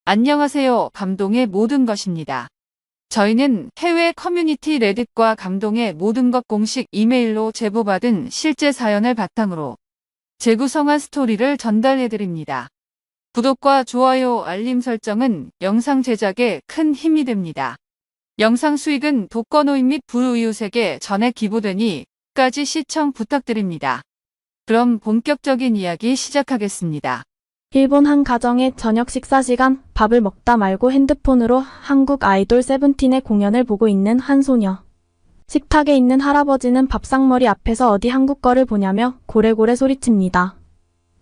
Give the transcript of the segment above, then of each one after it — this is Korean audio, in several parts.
안녕하세요. 감동의 모든 것입니다. 저희는 해외 커뮤니티 레딧과 감동의 모든 것 공식 이메일로 제보받은 실제 사연을 바탕으로 재구성한 스토리를 전달해드립니다. 구독과 좋아요, 알림 설정은 영상 제작에 큰 힘이 됩니다. 영상 수익은 독거노인 및 불우이웃에게 전액 기부되니 끝까지 시청 부탁드립니다. 그럼 본격적인 이야기 시작하겠습니다. 일본 한 가정의 저녁 식사 시간, 밥을 먹다 말고 핸드폰으로 한국 아이돌 세븐틴의 공연을 보고 있는 한 소녀. 식탁에 있는 할아버지는 밥상머리 앞에서 어디 한국 거를 보냐며 고래고래 소리칩니다.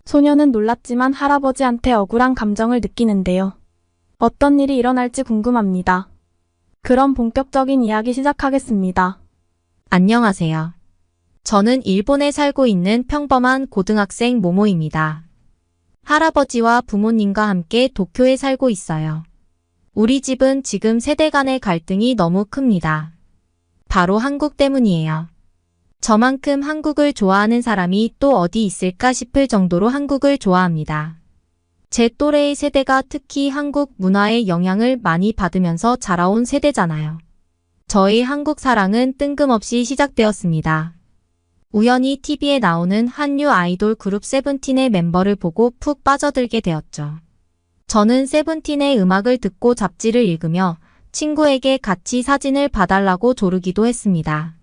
소녀는 놀랐지만 할아버지한테 억울한 감정을 느끼는데요. 어떤 일이 일어날지 궁금합니다. 그럼 본격적인 이야기 시작하겠습니다. 안녕하세요. 저는 일본에 살고 있는 평범한 고등학생 모모입니다. 할아버지와 부모님과 함께 도쿄에 살고 있어요. 우리 집은 지금 세대 간의 갈등이 너무 큽니다. 바로 한국 때문이에요. 저만큼 한국을 좋아하는 사람이 또 어디 있을까 싶을 정도로 한국을 좋아합니다. 제 또래의 세대가 특히 한국 문화의 영향을 많이 받으면서 자라온 세대잖아요. 저의 한국 사랑은 뜬금없이 시작되었습니다. 우연히 TV에 나오는 한류 아이돌 그룹 세븐틴의 멤버를 보고 푹 빠져들게 되었죠. 저는 세븐틴의 음악을 듣고 잡지를 읽으며 친구에게 같이 사진을 봐달라고 조르기도 했습니다.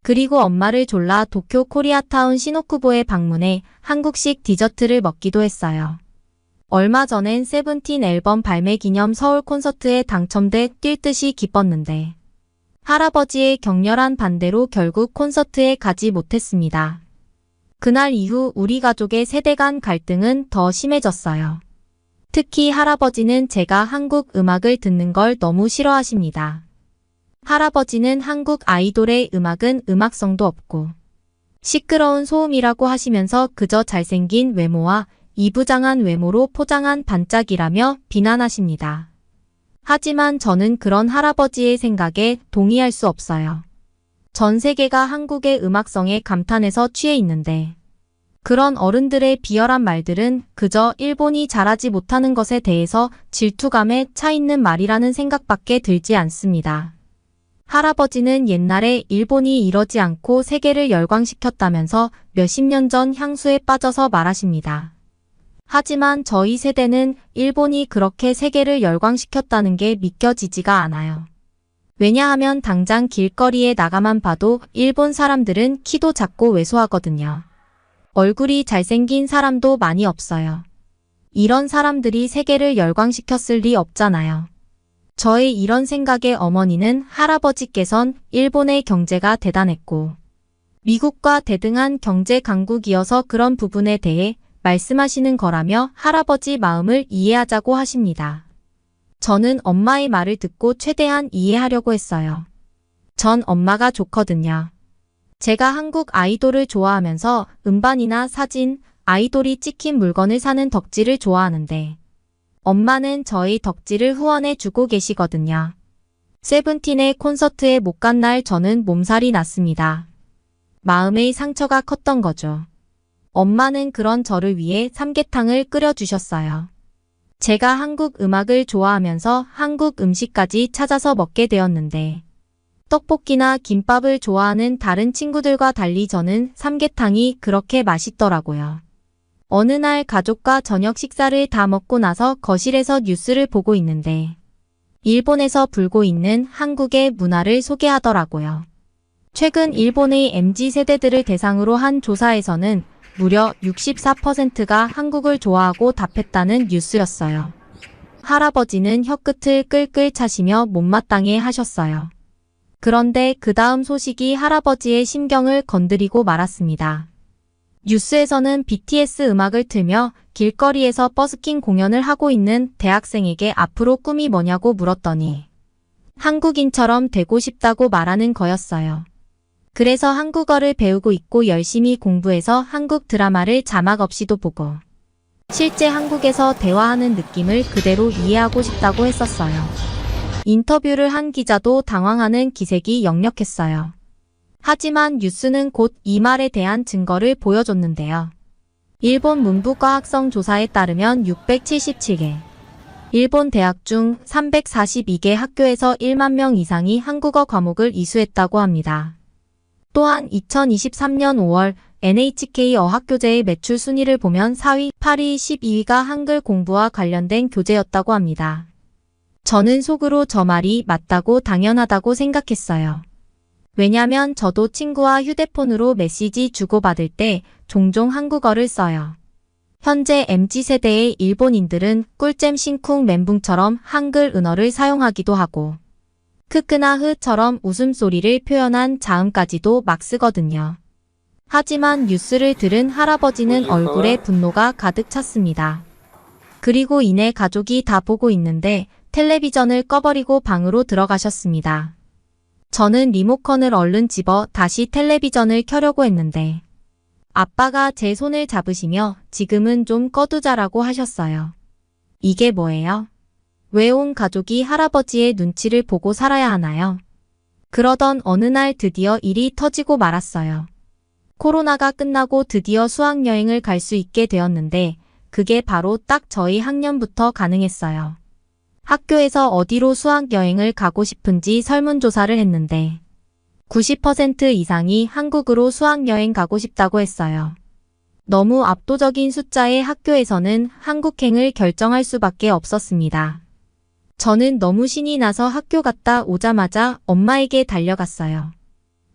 그리고 엄마를 졸라 도쿄 코리아타운 시노쿠보에 방문해 한국식 디저트를 먹기도 했어요. 얼마 전엔 세븐틴 앨범 발매 기념 서울 콘서트에 당첨돼 뛸 듯이 기뻤는데 할아버지의 격렬한 반대로 결국 콘서트에 가지 못했습니다. 그날 이후 우리 가족의 세대 간 갈등은 더 심해졌어요. 특히 할아버지는 제가 한국 음악을 듣는 걸 너무 싫어하십니다. 할아버지는 한국 아이돌의 음악은 음악성도 없고 시끄러운 소음이라고 하시면서 그저 잘생긴 외모와 이부장한 외모로 포장한 반짝이라며 비난하십니다. 하지만 저는 그런 할아버지의 생각에 동의할 수 없어요. 전 세계가 한국의 음악성에 감탄해서 취해 있는데 그런 어른들의 비열한 말들은 그저 일본이 잘하지 못하는 것에 대해서 질투감에 차 있는 말이라는 생각밖에 들지 않습니다. 할아버지는 옛날에 일본이 이러지 않고 세계를 열광시켰다면서 몇십 년 전 향수에 빠져서 말하십니다. 하지만 저희 세대는 일본이 그렇게 세계를 열광시켰다는 게 믿겨지지가 않아요. 왜냐하면 당장 길거리에 나가만 봐도 일본 사람들은 키도 작고 왜소하거든요. 얼굴이 잘생긴 사람도 많이 없어요. 이런 사람들이 세계를 열광시켰을 리 없잖아요. 저의 이런 생각에 어머니는 할아버지께선 일본의 경제가 대단했고 미국과 대등한 경제 강국이어서 그런 부분에 대해 말씀하시는 거라며 할아버지 마음을 이해하자고 하십니다. 저는 엄마의 말을 듣고 최대한 이해하려고 했어요. 전 엄마가 좋거든요. 제가 한국 아이돌을 좋아하면서 음반이나 사진, 아이돌이 찍힌 물건을 사는 덕질을 좋아하는데 엄마는 저의 덕질을 후원해 주고 계시거든요. 세븐틴의 콘서트에 못 간 날 저는 몸살이 났습니다. 마음의 상처가 컸던 거죠. 엄마는 그런 저를 위해 삼계탕을 끓여주셨어요. 제가 한국 음악을 좋아하면서 한국 음식까지 찾아서 먹게 되었는데 떡볶이나 김밥을 좋아하는 다른 친구들과 달리 저는 삼계탕이 그렇게 맛있더라고요. 어느 날 가족과 저녁 식사를 다 먹고 나서 거실에서 뉴스를 보고 있는데 일본에서 불고 있는 한국의 문화를 소개하더라고요. 최근 일본의 MZ세대들을 대상으로 한 조사에서는 무려 64%가 한국을 좋아하고 답했다는 뉴스였어요. 할아버지는 혀끝을 끌끌 차시며 못마땅해 하셨어요. 그런데 그 다음 소식이 할아버지의 심경을 건드리고 말았습니다. 뉴스에서는 BTS 음악을 틀며 길거리에서 버스킹 공연을 하고 있는 대학생에게 앞으로 꿈이 뭐냐고 물었더니 한국인처럼 되고 싶다고 말하는 거였어요. 그래서 한국어를 배우고 있고 열심히 공부해서 한국 드라마를 자막 없이도 보고 실제 한국에서 대화하는 느낌을 그대로 이해하고 싶다고 했었어요. 인터뷰를 한 기자도 당황하는 기색이 역력했어요. 하지만 뉴스는 곧 이 말에 대한 증거를 보여줬는데요. 일본 문부과학성 조사에 따르면 677개, 일본 대학 중 342개 학교에서 1만 명 이상이 한국어 과목을 이수했다고 합니다. 또한 2023년 5월 NHK 어학교재의 매출 순위를 보면 4위, 8위, 12위가 한글 공부와 관련된 교재였다고 합니다. 저는 속으로 저 말이 맞다고 당연하다고 생각했어요. 왜냐면 저도 친구와 휴대폰으로 메시지 주고받을 때 종종 한국어를 써요. 현재 MZ세대의 일본인들은 꿀잼 싱쿵 멘붕처럼 한글 은어를 사용하기도 하고 크크나 흐처럼 웃음소리를 표현한 자음까지도 막 쓰거든요. 하지만 뉴스를 들은 할아버지는 얼굴에 분노가 가득 찼습니다. 그리고 이내 가족이 다 보고 있는데 텔레비전을 꺼버리고 방으로 들어가셨습니다. 저는 리모컨을 얼른 집어 다시 텔레비전을 켜려고 했는데 아빠가 제 손을 잡으시며 지금은 좀 꺼두자라고 하셨어요. 이게 뭐예요? 왜 온 가족이 할아버지의 눈치를 보고 살아야 하나요? 그러던 어느 날 드디어 일이 터지고 말았어요. 코로나가 끝나고 드디어 수학여행을 갈 수 있게 되었는데 그게 바로 딱 저희 학년부터 가능했어요. 학교에서 어디로 수학여행을 가고 싶은지 설문조사를 했는데 90% 이상이 한국으로 수학여행 가고 싶다고 했어요. 너무 압도적인 숫자의 학교에서는 한국행을 결정할 수밖에 없었습니다. 저는 너무 신이 나서 학교 갔다 오자마자 엄마에게 달려갔어요.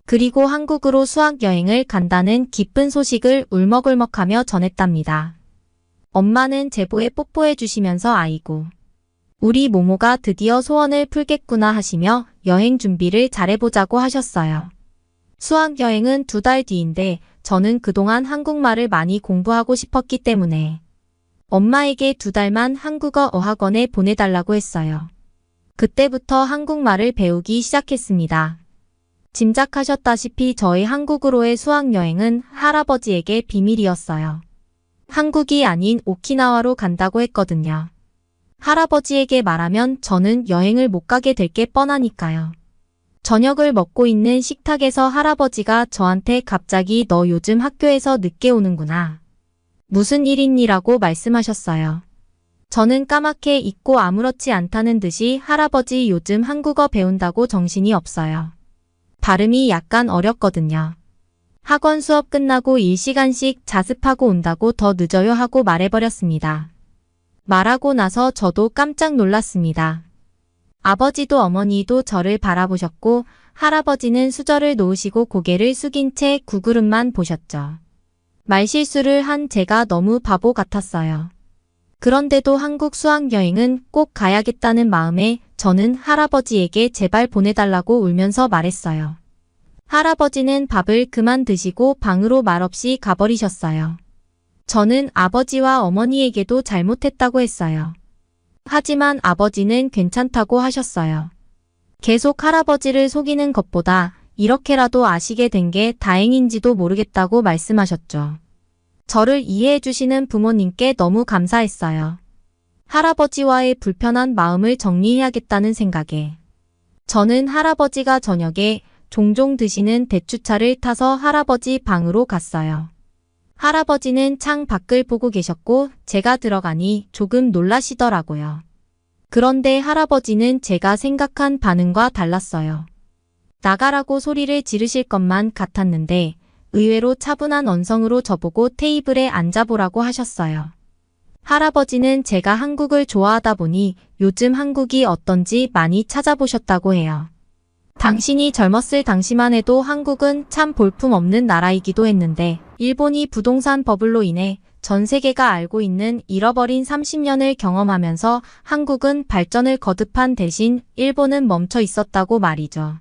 그리고 한국으로 수학여행을 간다는 기쁜 소식을 울먹울먹하며 전했답니다. 엄마는 제보에 뽀뽀해 주시면서 아이고, 우리 모모가 드디어 소원을 풀겠구나 하시며 여행 준비를 잘해보자고 하셨어요. 수학여행은 2달 뒤인데 저는 그동안 한국말을 많이 공부하고 싶었기 때문에 엄마에게 2달만 한국어 어학원에 보내달라고 했어요. 그때부터 한국말을 배우기 시작했습니다. 짐작하셨다시피 저희 한국으로의 수학여행은 할아버지에게 비밀이었어요. 한국이 아닌 오키나와로 간다고 했거든요. 할아버지에게 말하면 저는 여행을 못 가게 될 게 뻔하니까요. 저녁을 먹고 있는 식탁에서 할아버지가 저한테 갑자기 너 요즘 학교에서 늦게 오는구나. 무슨 일이니라고 말씀하셨어요. 저는 까맣게 잊고 아무렇지 않다는 듯이 할아버지 요즘 한국어 배운다고 정신이 없어요. 발음이 약간 어렵거든요. 학원 수업 끝나고 1시간씩 자습하고 온다고 더 늦어요 하고 말해버렸습니다. 말하고 나서 저도 깜짝 놀랐습니다. 아버지도 어머니도 저를 바라보셨고 할아버지는 수저를 놓으시고 고개를 숙인 채 구그릇만 보셨죠. 말실수를 한 제가 너무 바보 같았어요. 그런데도 한국 수학여행은 꼭 가야겠다는 마음에 저는 할아버지에게 제발 보내달라고 울면서 말했어요. 할아버지는 밥을 그만 드시고 방으로 말없이 가버리셨어요. 저는 아버지와 어머니에게도 잘못했다고 했어요. 하지만 아버지는 괜찮다고 하셨어요. 계속 할아버지를 속이는 것보다 이렇게라도 아시게 된 게 다행인지도 모르겠다고 말씀하셨죠. 저를 이해해 주시는 부모님께 너무 감사했어요. 할아버지와의 불편한 마음을 정리해야겠다는 생각에 저는 할아버지가 저녁에 종종 드시는 대추차를 타서 할아버지 방으로 갔어요. 할아버지는 창 밖을 보고 계셨고 제가 들어가니 조금 놀라시더라고요. 그런데 할아버지는 제가 생각한 반응과 달랐어요. 나가라고 소리를 지르실 것만 같았는데 의외로 차분한 언성으로 저보고 테이블에 앉아보라고 하셨어요. 할아버지는 제가 한국을 좋아하다 보니 요즘 한국이 어떤지 많이 찾아보셨다고 해요. 당신이 젊었을 당시만 해도 한국은 참 볼품없는 나라이기도 했는데 일본이 부동산 버블로 인해 전 세계가 알고 있는 잃어버린 30년을 경험하면서 한국은 발전을 거듭한 대신 일본은 멈춰 있었다고 말이죠.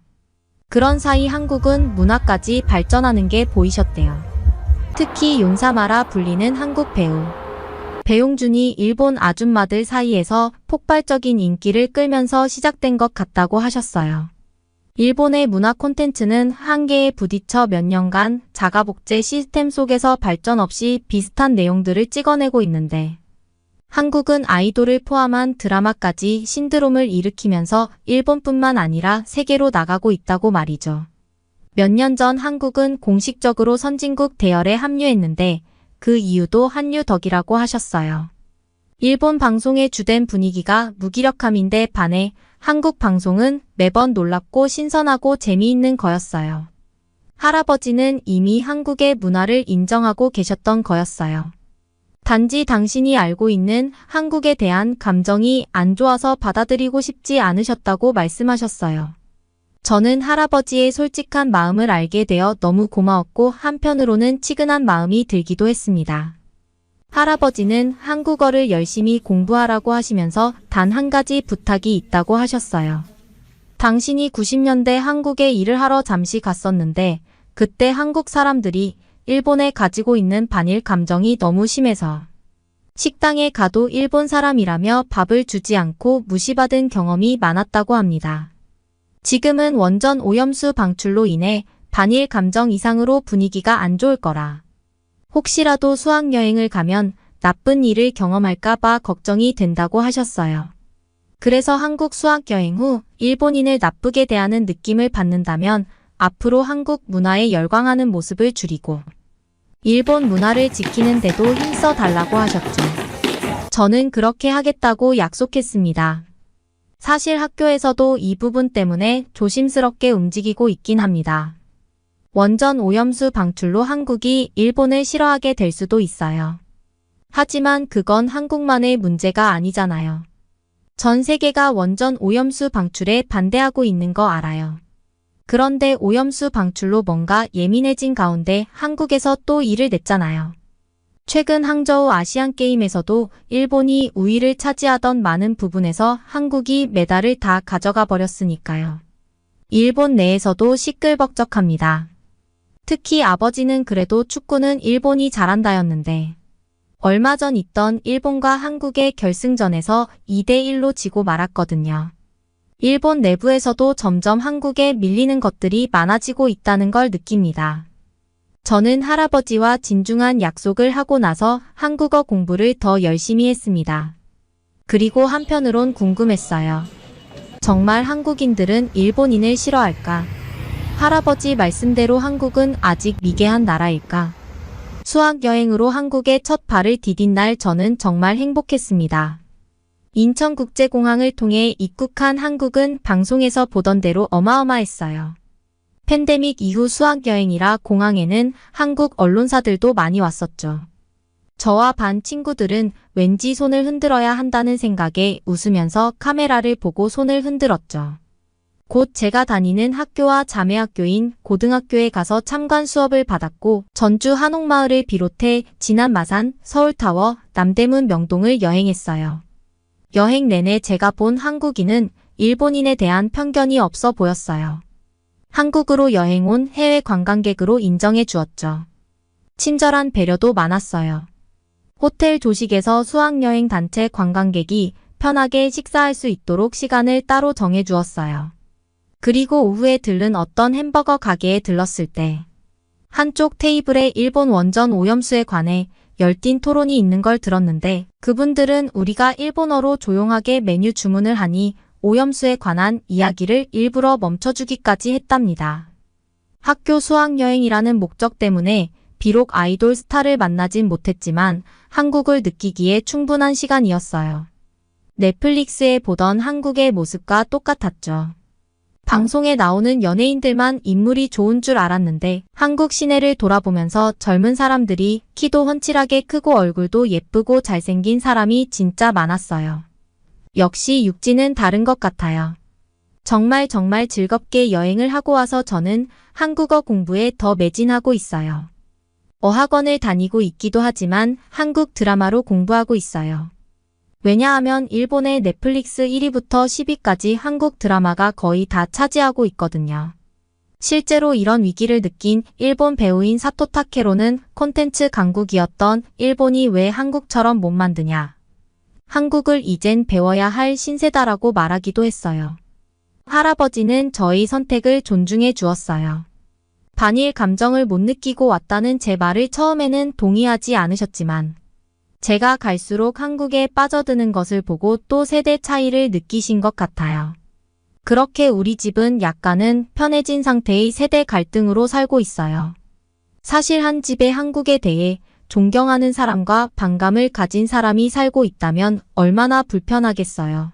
그런 사이 한국은 문화까지 발전하는 게 보이셨대요. 특히 용사마라 불리는 한국 배우 배용준이 일본 아줌마들 사이에서 폭발적인 인기를 끌면서 시작된 것 같다고 하셨어요. 일본의 문화 콘텐츠는 한계에 부딪혀 몇 년간 자가복제 시스템 속에서 발전 없이 비슷한 내용들을 찍어내고 있는데 한국은 아이돌을 포함한 드라마까지 신드롬을 일으키면서 일본뿐만 아니라 세계로 나가고 있다고 말이죠. 몇 년 전 한국은 공식적으로 선진국 대열에 합류했는데 그 이유도 한류 덕이라고 하셨어요. 일본 방송의 주된 분위기가 무기력함인데 반해 한국 방송은 매번 놀랍고 신선하고 재미있는 거였어요. 할아버지는 이미 한국의 문화를 인정하고 계셨던 거였어요. 단지 당신이 알고 있는 한국에 대한 감정이 안 좋아서 받아들이고 싶지 않으셨다고 말씀하셨어요. 저는 할아버지의 솔직한 마음을 알게 되어 너무 고마웠고 한편으로는 치근한 마음이 들기도 했습니다. 할아버지는 한국어를 열심히 공부하라고 하시면서 단 한 가지 부탁이 있다고 하셨어요. 당신이 90년대 한국에 일을 하러 잠시 갔었는데 그때 한국 사람들이 일본에 가지고 있는 반일 감정이 너무 심해서 식당에 가도 일본 사람이라며 밥을 주지 않고 무시받은 경험이 많았다고 합니다. 지금은 원전 오염수 방출로 인해 반일 감정 이상으로 분위기가 안 좋을 거라. 혹시라도 수학여행을 가면 나쁜 일을 경험할까봐 걱정이 된다고 하셨어요. 그래서 한국 수학여행 후 일본인을 나쁘게 대하는 느낌을 받는다면 앞으로 한국 문화에 열광하는 모습을 줄이고 일본 문화를 지키는 데도 힘써 달라고 하셨죠. 저는 그렇게 하겠다고 약속했습니다. 사실 학교에서도 이 부분 때문에 조심스럽게 움직이고 있긴 합니다. 원전 오염수 방출로 한국이 일본을 싫어하게 될 수도 있어요. 하지만 그건 한국만의 문제가 아니잖아요. 전 세계가 원전 오염수 방출에 반대하고 있는 거 알아요. 그런데 오염수 방출로 뭔가 예민해진 가운데 한국에서 또 일을 냈잖아요. 최근 항저우 아시안게임에서도 일본이 우위를 차지하던 많은 부분에서 한국이 메달을 다 가져가 버렸으니까요. 일본 내에서도 시끌벅적합니다. 특히 아버지는 그래도 축구는 일본이 잘한다였는데 얼마 전 있던 일본과 한국의 결승전에서 2대1로 지고 말았거든요. 일본 내부에서도 점점 한국에 밀리는 것들이 많아지고 있다는 걸 느낍니다. 저는 할아버지와 진중한 약속을 하고 나서 한국어 공부를 더 열심히 했습니다. 그리고 한편으론 궁금했어요. 정말 한국인들은 일본인을 싫어할까? 할아버지 말씀대로 한국은 아직 미개한 나라일까? 수학여행으로 한국에 첫 발을 디딘 날 저는 정말 행복했습니다. 인천국제공항을 통해 입국한 한국은 방송에서 보던 대로 어마어마했어요. 팬데믹 이후 수학여행이라 공항에는 한국 언론사들도 많이 왔었죠. 저와 반 친구들은 왠지 손을 흔들어야 한다는 생각에 웃으면서 카메라를 보고 손을 흔들었죠. 곧 제가 다니는 학교와 자매학교인 고등학교에 가서 참관 수업을 받았고 전주 한옥마을을 비롯해 진안 마산, 서울타워, 남대문 명동을 여행했어요. 여행 내내 제가 본 한국인은 일본인에 대한 편견이 없어 보였어요. 한국으로 여행 온 해외 관광객으로 인정해 주었죠. 친절한 배려도 많았어요. 호텔 조식에서 수학여행 단체 관광객이 편하게 식사할 수 있도록 시간을 따로 정해 주었어요. 그리고 오후에 들른 어떤 햄버거 가게에 들렀을 때 한쪽 테이블에 일본 원전 오염수에 관해 열띤 토론이 있는 걸 들었는데 그분들은 우리가 일본어로 조용하게 메뉴 주문을 하니 오염수에 관한 이야기를 일부러 멈춰주기까지 했답니다. 학교 수학여행이라는 목적 때문에 비록 아이돌 스타를 만나진 못했지만 한국을 느끼기에 충분한 시간이었어요. 넷플릭스에 보던 한국의 모습과 똑같았죠. 방송에 나오는 연예인들만 인물이 좋은 줄 알았는데 한국 시내를 돌아보면서 젊은 사람들이 키도 훤칠하게 크고 얼굴도 예쁘고 잘생긴 사람이 진짜 많았어요. 역시 육지는 다른 것 같아요. 정말 즐겁게 여행을 하고 와서 저는 한국어 공부에 더 매진하고 있어요. 어학원을 다니고 있기도 하지만 한국 드라마로 공부하고 있어요. 왜냐하면 일본의 넷플릭스 1위부터 10위까지 한국 드라마가 거의 다 차지하고 있거든요. 실제로 이런 위기를 느낀 일본 배우인 사토 타케로는 콘텐츠 강국이었던 일본이 왜 한국처럼 못 만드냐. 한국을 이젠 배워야 할 신세다라고 말하기도 했어요. 할아버지는 저희 선택을 존중해 주었어요. 반일 감정을 못 느끼고 왔다는 제 말을 처음에는 동의하지 않으셨지만 제가 갈수록 한국에 빠져드는 것을 보고 또 세대 차이를 느끼신 것 같아요. 그렇게 우리 집은 약간은 편해진 상태의 세대 갈등으로 살고 있어요. 사실 한 집의 한국에 대해 존경하는 사람과 반감을 가진 사람이 살고 있다면 얼마나 불편하겠어요.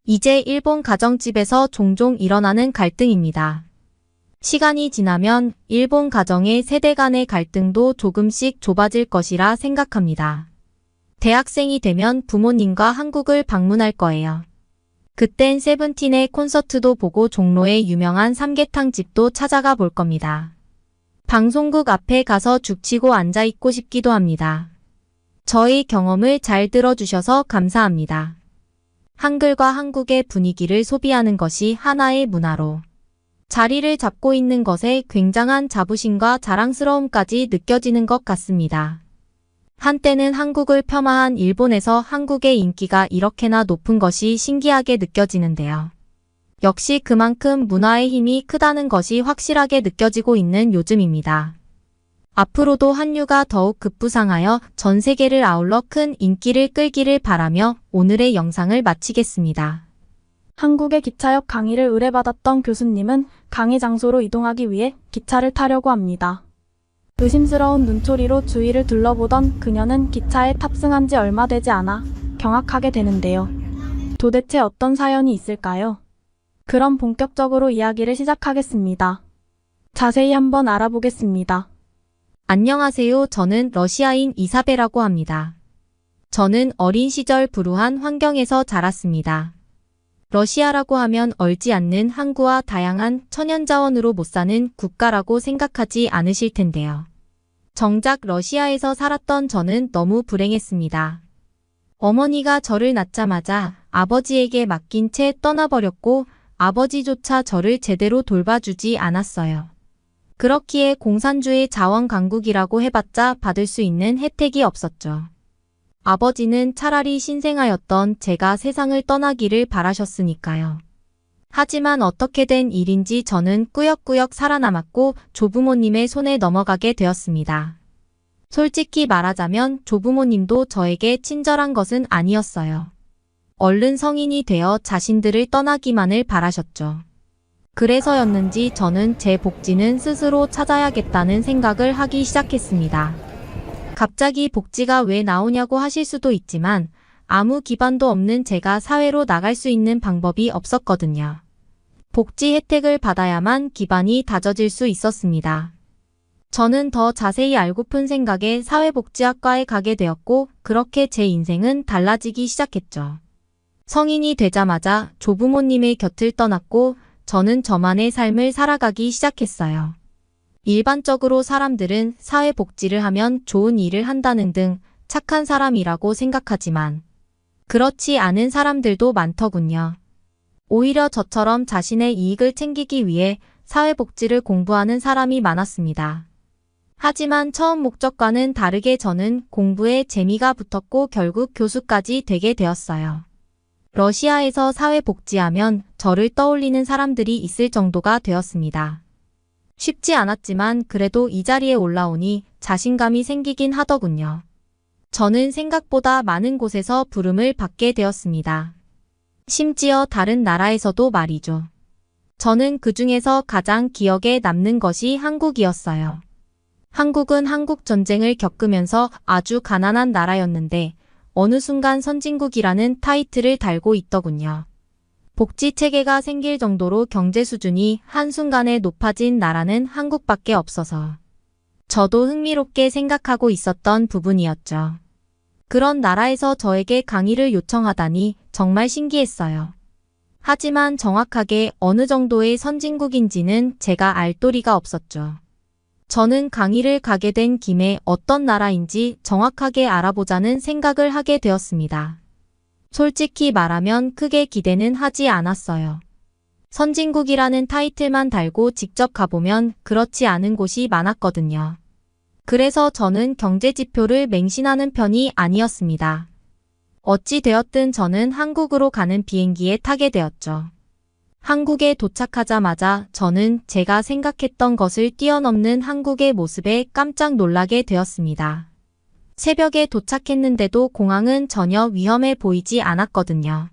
이제 일본 가정집에서 종종 일어나는 갈등입니다. 시간이 지나면 일본 가정의 세대 간의 갈등도 조금씩 좁아질 것이라 생각합니다. 대학생이 되면 부모님과 한국을 방문할 거예요. 그땐 세븐틴의 콘서트도 보고 종로의 유명한 삼계탕 집도 찾아가 볼 겁니다. 방송국 앞에 가서 죽치고 앉아있고 싶기도 합니다. 저희 경험을 잘 들어주셔서 감사합니다. 한글과 한국의 분위기를 소비하는 것이 하나의 문화로 자리를 잡고 있는 것에 굉장한 자부심과 자랑스러움까지 느껴지는 것 같습니다. 한때는 한국을 폄하한 일본에서 한국의 인기가 이렇게나 높은 것이 신기하게 느껴지는데요. 역시 그만큼 문화의 힘이 크다는 것이 확실하게 느껴지고 있는 요즘입니다. 앞으로도 한류가 더욱 급부상하여 전 세계를 아울러 큰 인기를 끌기를 바라며 오늘의 영상을 마치겠습니다. 한국의 기차역 강의를 의뢰받았던 교수님은 강의 장소로 이동하기 위해 기차를 타려고 합니다. 의심스러운 눈초리로 주위를 둘러보던 그녀는 기차에 탑승한 지 얼마 되지 않아 경악하게 되는데요. 도대체 어떤 사연이 있을까요? 그럼 본격적으로 이야기를 시작하겠습니다. 자세히 한번 알아보겠습니다. 안녕하세요. 저는 러시아인 이사베라고 합니다. 저는 어린 시절 불우한 환경에서 자랐습니다. 러시아라고 하면 얼지 않는 항구와 다양한 천연자원으로 못 사는 국가라고 생각하지 않으실 텐데요. 정작 러시아에서 살았던 저는 너무 불행했습니다. 어머니가 저를 낳자마자 아버지에게 맡긴 채 떠나버렸고 아버지조차 저를 제대로 돌봐주지 않았어요. 그렇기에 공산주의 자원 강국이라고 해봤자 받을 수 있는 혜택이 없었죠. 아버지는 차라리 신생아였던 제가 세상을 떠나기를 바라셨으니까요. 하지만 어떻게 된 일인지 저는 꾸역꾸역 살아남았고 조부모님의 손에 넘어가게 되었습니다. 솔직히 말하자면 조부모님도 저에게 친절한 것은 아니었어요. 얼른 성인이 되어 자신들을 떠나기만을 바라셨죠. 그래서였는지 저는 제 복지는 스스로 찾아야겠다는 생각을 하기 시작했습니다. 갑자기 복지가 왜 나오냐고 하실 수도 있지만 아무 기반도 없는 제가 사회로 나갈 수 있는 방법이 없었거든요. 복지 혜택을 받아야만 기반이 다져질 수 있었습니다. 저는 더 자세히 알고픈 생각에 사회복지학과에 가게 되었고 그렇게 제 인생은 달라지기 시작했죠. 성인이 되자마자 조부모님의 곁을 떠났고 저는 저만의 삶을 살아가기 시작했어요. 일반적으로 사람들은 사회복지를 하면 좋은 일을 한다는 등 착한 사람이라고 생각하지만 그렇지 않은 사람들도 많더군요. 오히려 저처럼 자신의 이익을 챙기기 위해 사회복지를 공부하는 사람이 많았습니다. 하지만 처음 목적과는 다르게 저는 공부에 재미가 붙었고 결국 교수까지 되게 되었어요. 러시아에서 사회복지하면 저를 떠올리는 사람들이 있을 정도가 되었습니다. 쉽지 않았지만 그래도 이 자리에 올라오니 자신감이 생기긴 하더군요. 저는 생각보다 많은 곳에서 부름을 받게 되었습니다. 심지어 다른 나라에서도 말이죠. 저는 그 중에서 가장 기억에 남는 것이 한국이었어요. 한국은 한국전쟁을 겪으면서 아주 가난한 나라였는데 어느 순간 선진국이라는 타이틀을 달고 있더군요. 복지체계가 생길 정도로 경제 수준이 한순간에 높아진 나라는 한국밖에 없어서 저도 흥미롭게 생각하고 있었던 부분이었죠. 그런 나라에서 저에게 강의를 요청하다니 정말 신기했어요. 하지만 정확하게 어느 정도의 선진국인지는 제가 알 도리가 없었죠. 저는 강의를 가게 된 김에 어떤 나라인지 정확하게 알아보자는 생각을 하게 되었습니다. 솔직히 말하면 크게 기대는 하지 않았어요. 선진국이라는 타이틀만 달고 직접 가보면 그렇지 않은 곳이 많았거든요. 그래서 저는 경제지표를 맹신하는 편이 아니었습니다. 어찌 되었든 저는 한국으로 가는 비행기에 타게 되었죠. 한국에 도착하자마자 저는 제가 생각했던 것을 뛰어넘는 한국의 모습에 깜짝 놀라게 되었습니다. 새벽에 도착했는데도 공항은 전혀 위험해 보이지 않았거든요.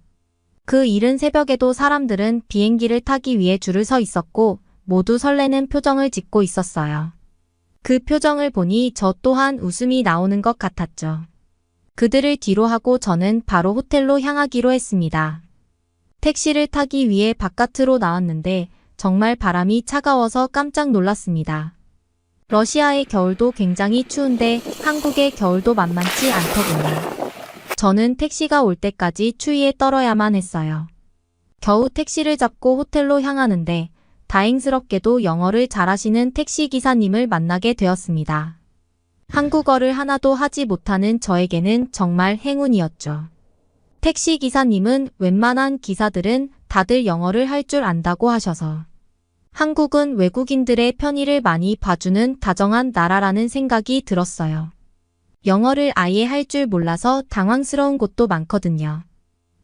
그 이른 새벽에도 사람들은 비행기를 타기 위해 줄을 서 있었고 모두 설레는 표정을 짓고 있었어요. 그 표정을 보니 저 또한 웃음이 나오는 것 같았죠. 그들을 뒤로 하고 저는 바로 호텔로 향하기로 했습니다. 택시를 타기 위해 바깥으로 나왔는데 정말 바람이 차가워서 깜짝 놀랐습니다. 러시아의 겨울도 굉장히 추운데 한국의 겨울도 만만치 않더군요. 저는 택시가 올 때까지 추위에 떨어야만 했어요. 겨우 택시를 잡고 호텔로 향하는데 다행스럽게도 영어를 잘하시는 택시기사님을 만나게 되었습니다. 한국어를 하나도 하지 못하는 저에게는 정말 행운이었죠. 택시기사님은 웬만한 기사들은 다들 영어를 할 줄 안다고 하셔서 한국은 외국인들의 편의를 많이 봐주는 다정한 나라라는 생각이 들었어요. 영어를 아예 할 줄 몰라서 당황스러운 곳도 많거든요.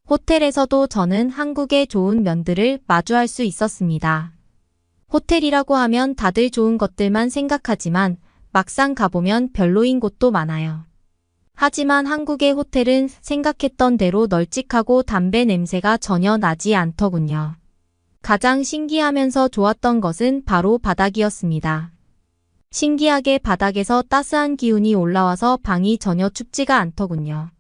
호텔에서도 저는 한국의 좋은 면들을 마주할 수 있었습니다. 호텔이라고 하면 다들 좋은 것들만 생각하지만 막상 가보면 별로인 곳도 많아요. 하지만 한국의 호텔은 생각했던 대로 널찍하고 담배 냄새가 전혀 나지 않더군요. 가장 신기하면서 좋았던 것은 바로 바닥이었습니다. 신기하게 바닥에서 따스한 기운이 올라와서 방이 전혀 춥지가 않더군요.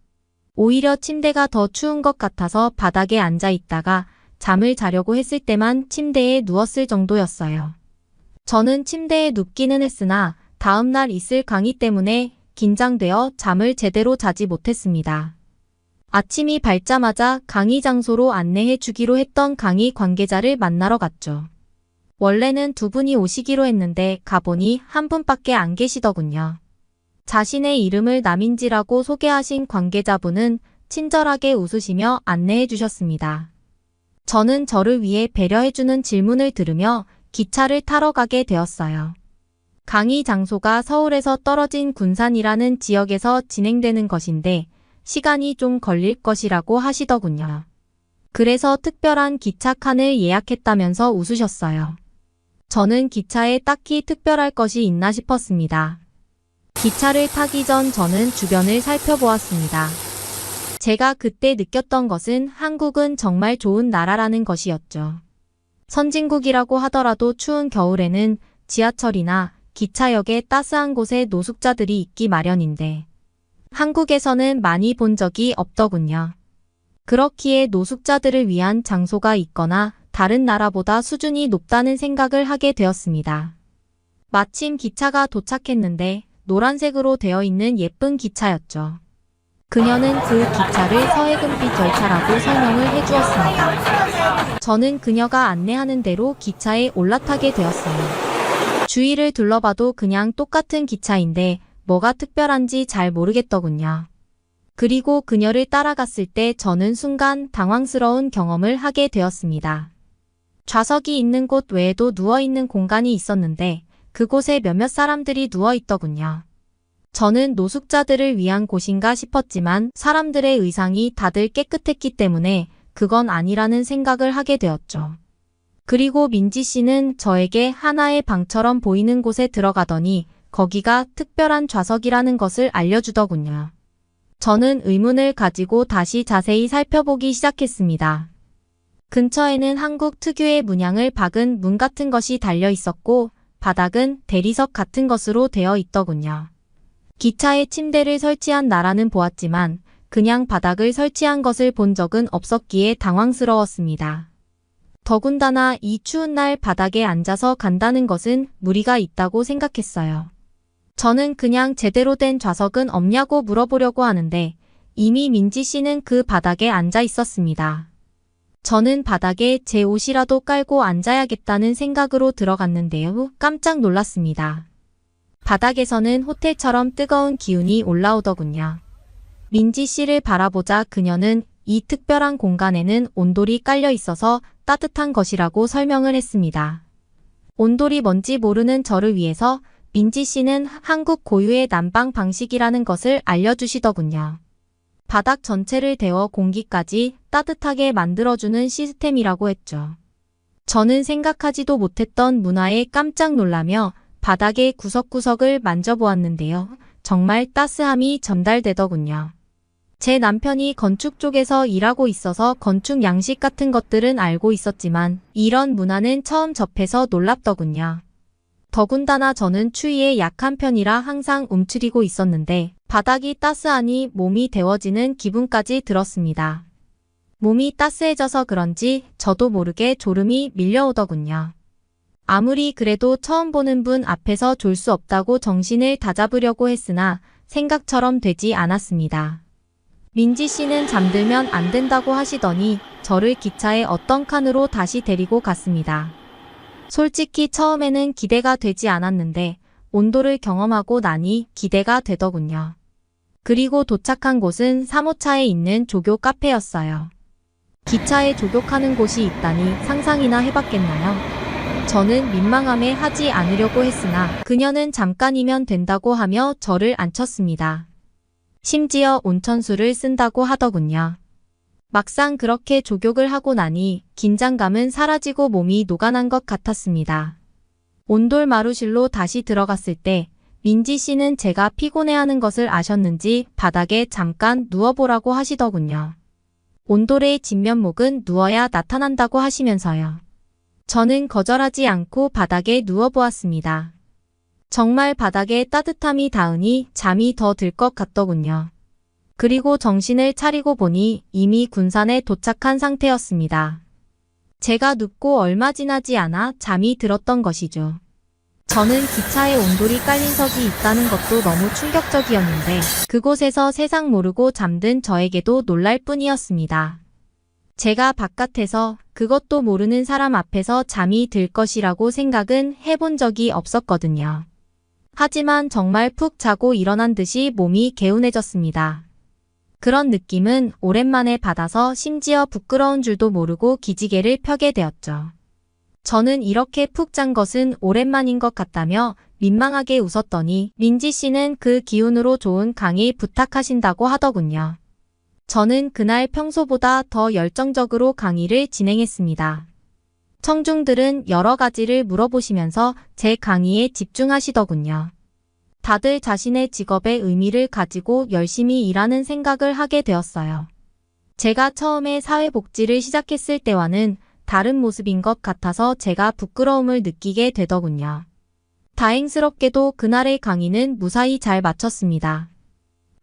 오히려 침대가 더 추운 것 같아서 바닥에 앉아 있다가 잠을 자려고 했을 때만 침대에 누웠을 정도였어요. 저는 침대에 눕기는 했으나 다음날 있을 강의 때문에 긴장되어 잠을 제대로 자지 못했습니다. 아침이 밝자마자 강의 장소로 안내해 주기로 했던 강의 관계자를 만나러 갔죠. 원래는 두 분이 오시기로 했는데 가보니 한 분밖에 안 계시더군요. 자신의 이름을 남인지라고 소개하신 관계자분은 친절하게 웃으시며 안내해 주셨습니다. 저는 저를 위해 배려해주는 질문을 들으며 기차를 타러 가게 되었어요. 강의 장소가 서울에서 떨어진 군산이라는 지역에서 진행되는 것인데 시간이 좀 걸릴 것이라고 하시더군요. 그래서 특별한 기차 칸을 예약했다면서 웃으셨어요. 저는 기차에 딱히 특별할 것이 있나 싶었습니다. 기차를 타기 전 저는 주변을 살펴보았습니다. 제가 그때 느꼈던 것은 한국은 정말 좋은 나라라는 것이었죠. 선진국이라고 하더라도 추운 겨울에는 지하철이나 기차역에 따스한 곳에 노숙자들이 있기 마련인데 한국에서는 많이 본 적이 없더군요. 그렇기에 노숙자들을 위한 장소가 있거나 다른 나라보다 수준이 높다는 생각을 하게 되었습니다. 마침 기차가 도착했는데 노란색으로 되어 있는 예쁜 기차였죠. 그녀는 그 기차를 서해금빛 열차라고 설명을 해주었습니다. 저는 그녀가 안내하는 대로 기차에 올라타게 되었어요. 주위를 둘러봐도 그냥 똑같은 기차인데 뭐가 특별한지 잘 모르겠더군요. 그리고 그녀를 따라갔을 때 저는 순간 당황스러운 경험을 하게 되었습니다. 좌석이 있는 곳 외에도 누워있는 공간이 있었는데 그곳에 몇몇 사람들이 누워있더군요. 저는 노숙자들을 위한 곳인가 싶었지만 사람들의 의상이 다들 깨끗했기 때문에 그건 아니라는 생각을 하게 되었죠. 그리고 민지 씨는 저에게 하나의 방처럼 보이는 곳에 들어가더니 거기가 특별한 좌석이라는 것을 알려주더군요. 저는 의문을 가지고 다시 자세히 살펴보기 시작했습니다. 근처에는 한국 특유의 문양을 박은 문 같은 것이 달려 있었고 바닥은 대리석 같은 것으로 되어 있더군요. 기차에 침대를 설치한 나라는 보았지만 그냥 바닥을 설치한 것을 본 적은 없었기에 당황스러웠습니다. 더군다나 이 추운 날 바닥에 앉아서 간다는 것은 무리가 있다고 생각했어요. 저는 그냥 제대로 된 좌석은 없냐고 물어보려고 하는데 이미 민지 씨는 그 바닥에 앉아 있었습니다. 저는 바닥에 제 옷이라도 깔고 앉아야겠다는 생각으로 들어갔는데요. 깜짝 놀랐습니다. 바닥에서는 호텔처럼 뜨거운 기운이 올라오더군요. 민지 씨를 바라보자 그녀는 이 특별한 공간에는 온돌이 깔려 있어서 따뜻한 것이라고 설명을 했습니다. 온돌이 뭔지 모르는 저를 위해서 민지 씨는 한국 고유의 난방 방식이라는 것을 알려주시더군요. 바닥 전체를 데워 공기까지 따뜻하게 만들어주는 시스템이라고 했죠. 저는 생각하지도 못했던 문화에 깜짝 놀라며 바닥의 구석구석을 만져보았는데요. 정말 따스함이 전달되더군요. 제 남편이 건축 쪽에서 일하고 있어서 건축 양식 같은 것들은 알고 있었지만 이런 문화는 처음 접해서 놀랍더군요. 더군다나 저는 추위에 약한 편이라 항상 움츠리고 있었는데 바닥이 따스하니 몸이 데워지는 기분까지 들었습니다. 몸이 따스해져서 그런지 저도 모르게 졸음이 밀려오더군요. 아무리 그래도 처음 보는 분 앞에서 졸 수 없다고 정신을 다잡으려고 했으나 생각처럼 되지 않았습니다. 민지 씨는 잠들면 안 된다고 하시더니 저를 기차의 어떤 칸으로 다시 데리고 갔습니다. 솔직히 처음에는 기대가 되지 않았는데 온도를 경험하고 나니 기대가 되더군요. 그리고 도착한 곳은 3호차에 있는 조교 카페였어요. 기차에 조교하는 곳이 있다니 상상이나 해봤겠나요? 저는 민망함에 하지 않으려고 했으나 그녀는 잠깐이면 된다고 하며 저를 앉혔습니다. 심지어 온천수를 쓴다고 하더군요. 막상 그렇게 조교를 하고 나니 긴장감은 사라지고 몸이 녹아난 것 같았습니다. 온돌 마루실로 다시 들어갔을 때 민지 씨는 제가 피곤해하는 것을 아셨는지 바닥에 잠깐 누워보라고 하시더군요. 온돌의 진면목은 누워야 나타난다고 하시면서요. 저는 거절하지 않고 바닥에 누워보았습니다. 정말 바닥에 따뜻함이 닿으니 잠이 더 들 것 같더군요. 그리고 정신을 차리고 보니 이미 군산에 도착한 상태였습니다. 제가 눕고 얼마 지나지 않아 잠이 들었던 것이죠. 저는 기차에 온돌이 깔린 석이 있다는 것도 너무 충격적이었는데 그곳에서 세상 모르고 잠든 저에게도 놀랄 뿐이었습니다. 제가 바깥에서 그것도 모르는 사람 앞에서 잠이 들 것이라고 생각은 해본 적이 없었거든요. 하지만 정말 푹 자고 일어난 듯이 몸이 개운해졌습니다. 그런 느낌은 오랜만에 받아서 심지어 부끄러운 줄도 모르고 기지개를 펴게 되었죠. 저는 이렇게 푹 잔 것은 오랜만인 것 같다며 민망하게 웃었더니 민지 씨는 그 기운으로 좋은 강의 부탁하신다고 하더군요. 저는 그날 평소보다 더 열정적으로 강의를 진행했습니다. 청중들은 여러 가지를 물어보시면서 제 강의에 집중하시더군요. 다들 자신의 직업의 의미를 가지고 열심히 일하는 생각을 하게 되었어요. 제가 처음에 사회복지를 시작했을 때와는 다른 모습인 것 같아서 제가 부끄러움을 느끼게 되더군요. 다행스럽게도 그날의 강의는 무사히 잘 마쳤습니다.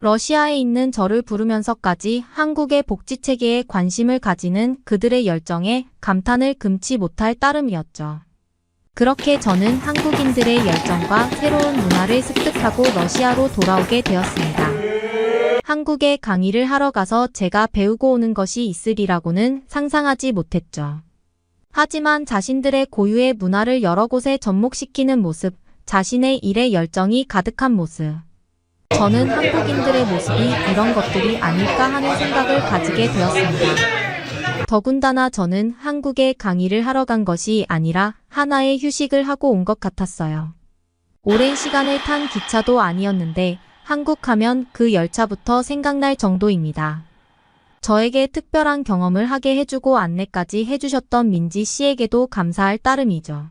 러시아에 있는 저를 부르면서까지 한국의 복지체계에 관심을 가지는 그들의 열정에 감탄을 금치 못할 따름이었죠. 그렇게 저는 한국인들의 열정과 새로운 문화를 습득하고 러시아로 돌아오게 되었습니다. 한국에 강의를 하러 가서 제가 배우고 오는 것이 있으리라고는 상상하지 못했죠. 하지만 자신들의 고유의 문화를 여러 곳에 접목시키는 모습, 자신의 일에 열정이 가득한 모습. 저는 한국인들의 모습이 이런 것들이 아닐까 하는 생각을 가지게 되었습니다. 더군다나 저는 한국에 강의를 하러 간 것이 아니라 하나의 휴식을 하고 온 것 같았어요. 오랜 시간을 탄 기차도 아니었는데 한국 하면 그 열차부터 생각날 정도입니다. 저에게 특별한 경험을 하게 해주고 안내까지 해주셨던 민지 씨에게도 감사할 따름이죠.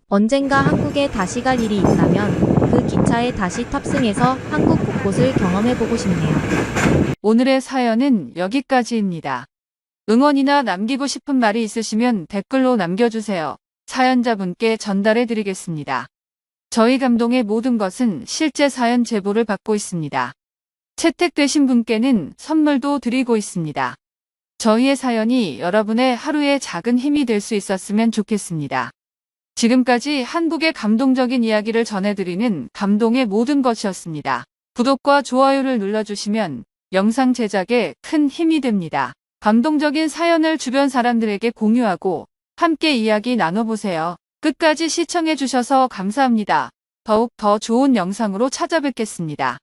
언젠가 한국에 다시 갈 일이 있다면 그 기차에 다시 탑승해서 한국 곳곳을 경험해보고 싶네요. 오늘의 사연은 여기까지입니다. 응원이나 남기고 싶은 말이 있으시면 댓글로 남겨주세요. 사연자분께 전달해드리겠습니다. 저희 감동의 모든 것은 실제 사연 제보를 받고 있습니다. 채택되신 분께는 선물도 드리고 있습니다. 저희의 사연이 여러분의 하루의 작은 힘이 될 수 있었으면 좋겠습니다. 지금까지 한국의 감동적인 이야기를 전해드리는 감동의 모든 것이었습니다. 구독과 좋아요를 눌러주시면 영상 제작에 큰 힘이 됩니다. 감동적인 사연을 주변 사람들에게 공유하고 함께 이야기 나눠보세요. 끝까지 시청해주셔서 감사합니다. 더욱 더 좋은 영상으로 찾아뵙겠습니다.